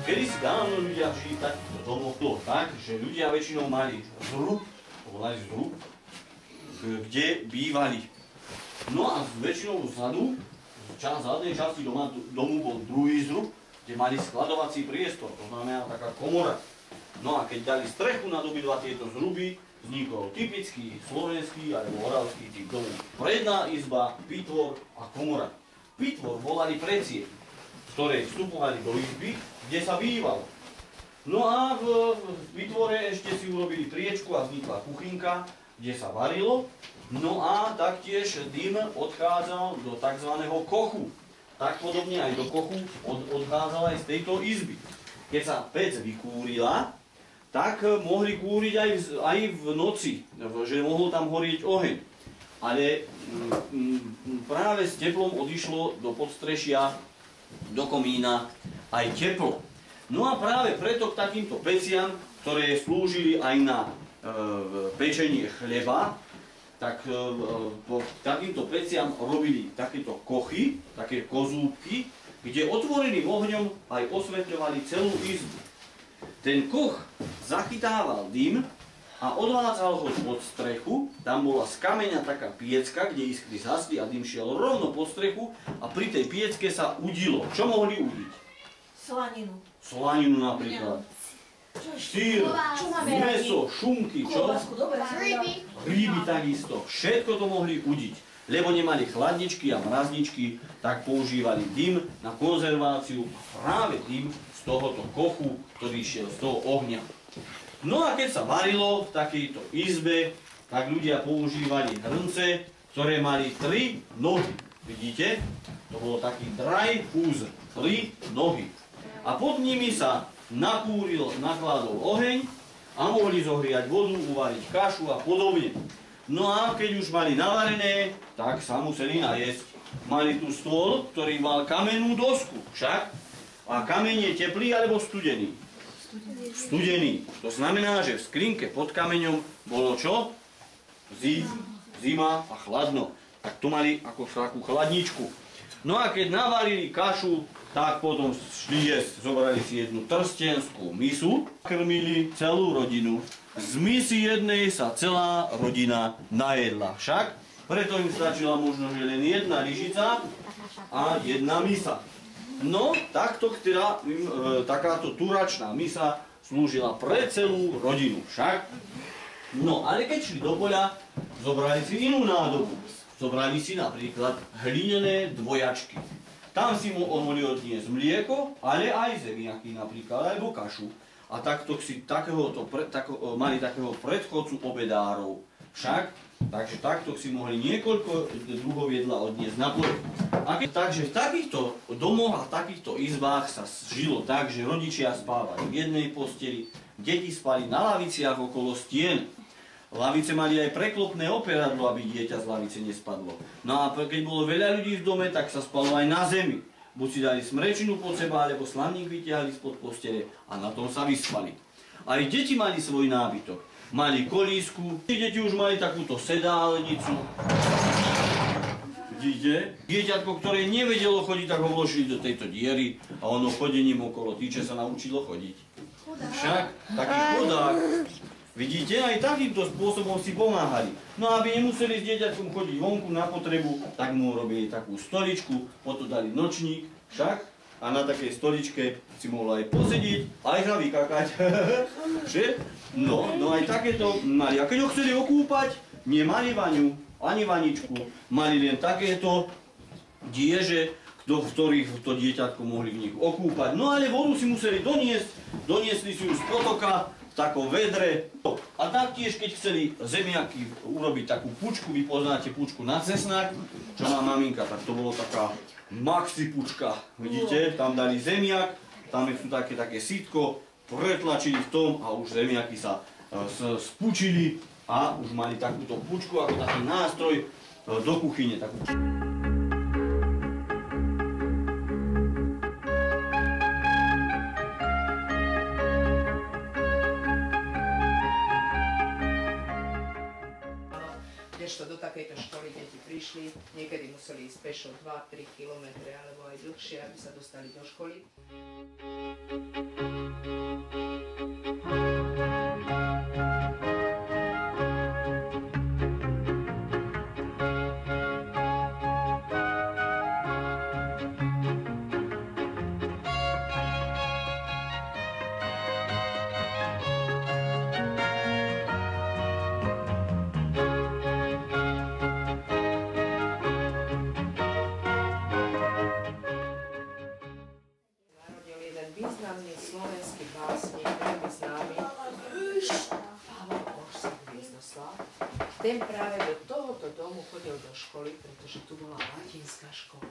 Kedy si dávno ľudia žili v takýchto domoch, tak, že ľudia väčšinou mali zrub, kde bývali. No a väčšinou vzadu, v zadnej časti domu bol druhý zrub, kde mali skladovací priestor, to znamená taká komora. No a keď dali strechu nad obidva tieto zruby, vznikol typický slovenský alebo oravský typ domu. Predná izba, pitvor a komora. Pitvor volali precie, ktoré vstupovali do izby, kde sa bývalo. No a v pitvore ešte si urobili triečku a vznikla kuchynka, kde sa varilo. No a taktiež dym odchádzal do tzv. Kochu. Tak podobne aj do kochu odchádzal aj z tejto izby. Keď sa pec vykúrila, tak mohli kúriť aj v noci, že mohol tam horieť oheň. Ale práve s teplom odišlo do podstrešia, do komína aj teplo. No a práve preto k takýmto peciam, ktoré slúžili aj na pečenie chleba, tak po takýmto peciam robili takéto kochy, také kozúbky, kde otvoreným ohňom aj osvetľovali celú izbu. Ten koch zachytával dym a odvádzal ho pod strechu. Tam bola z kameňa taká piecka, kde iskry zhasli a dym šiel rovno pod strechu a pri tej piecke sa udilo. Čo mohli udiť? Slaninu. Slaninu napríklad. Sír, mäso, šunky, čo? Hríby takisto. Všetko to mohli udiť. Lebo nemali chladničky a mrazničky, tak používali dym na konzerváciu. Práve dym z tohoto kochu, ktorý šiel z toho ohňa. No a keď sa varilo v takejto izbe, tak ľudia používali hrnce, ktoré mali 3 nohy. Vidíte? To bolo taký dry fúzer. 3 nohy. A pod nimi sa nakladol oheň a mohli zohriať vodu, uvariť kašu a podobne. No a keď už mali navarené, tak sa museli najesť. Mali tu stôl, ktorý mal kamennú dosku však. A kameň je teplý alebo studený? Studený. To znamená, že v skrinke pod kameňom bolo čo? Zima a chladno. Tak tu mali ako takú chladničku. No a keď navarili kašu, tak potom šli jesť. Zobrali si jednu trstenskú misu, krmili celú rodinu. Z misy jednej sa celá rodina najedla. Však preto im stačila možno len jedna lyžica a jedna misa. No, takto teda takáto turačná misa slúžila pre celú rodinu. Však? No, ale keď šli do poľa, zobrali si inú nádobu. Zobrali si napríklad hlinené dvojačky. Tam si mohli odniesť mlieko, ale aj zemiaky napríklad, alebo kašu. A takto si mali takého predchodcu obedárov. Však? Takže takto si mohli niekoľko druhov jedla odniesť na poľ. Takže v takýchto domoch a v takýchto izbách sa žilo tak, že rodičia spávali v jednej posteli, deti spali na laviciach okolo stien. Lavice mali aj preklopné operadlo, aby dieťa z lavice nespadlo. No a keď bolo veľa ľudí v dome, tak sa spalo aj na zemi. Buď si dali smrečinu pod seba, alebo slanník vytiahli spod postele a na tom sa vyspali. Aj deti mali svoj nábytok. Mali kolísku, deti už mali takúto sedálnicu. Vidíte? Dieťatko, ktoré nevedelo chodiť, tak ho vložili do tejto diery a ono chodením okolo týče sa naučilo chodiť. Však, taký chudák. Vidíte, aj takýmto spôsobom si pomáhali. No a aby nemuseli s dieťatkom chodiť vonku na potrebu, tak mu robili takú stoličku, potom dali nočník, však, a na takej stoličke si mohol aj posediť, aj sa vykakať. No aj takéto mali. A keď ho chceli okúpať, nemali vaňu, ani vaničku, mali len takéto dieže, v ktorých to dieťatko mohli v nich okúpať. No ale vodu si museli doniesť, doniesli si ju z potoka, v takom vedre. A taktiež, keď chceli zemiaky urobiť takú pučku, vy poznáte pučku na cesnak, čo má maminka, tak to bolo taká maxi pučka. Vidíte, tam dali zemiak, tam sú také sítko, pretlačili v tom a už zemiaky sa spučili a už mali takúto pučku ako taký nástroj do kuchyne. Kdežto do takejto školy deti prišli, niekedy museli ísť pešo 2-3 km alebo aj dlhšie, aby sa dostali do školy. významný slovenský básnik, veľmi známy, Pavel Božsek Hviezdoslav. Ten práve do tohoto domu chodil do školy, pretože tu bola latinská škola.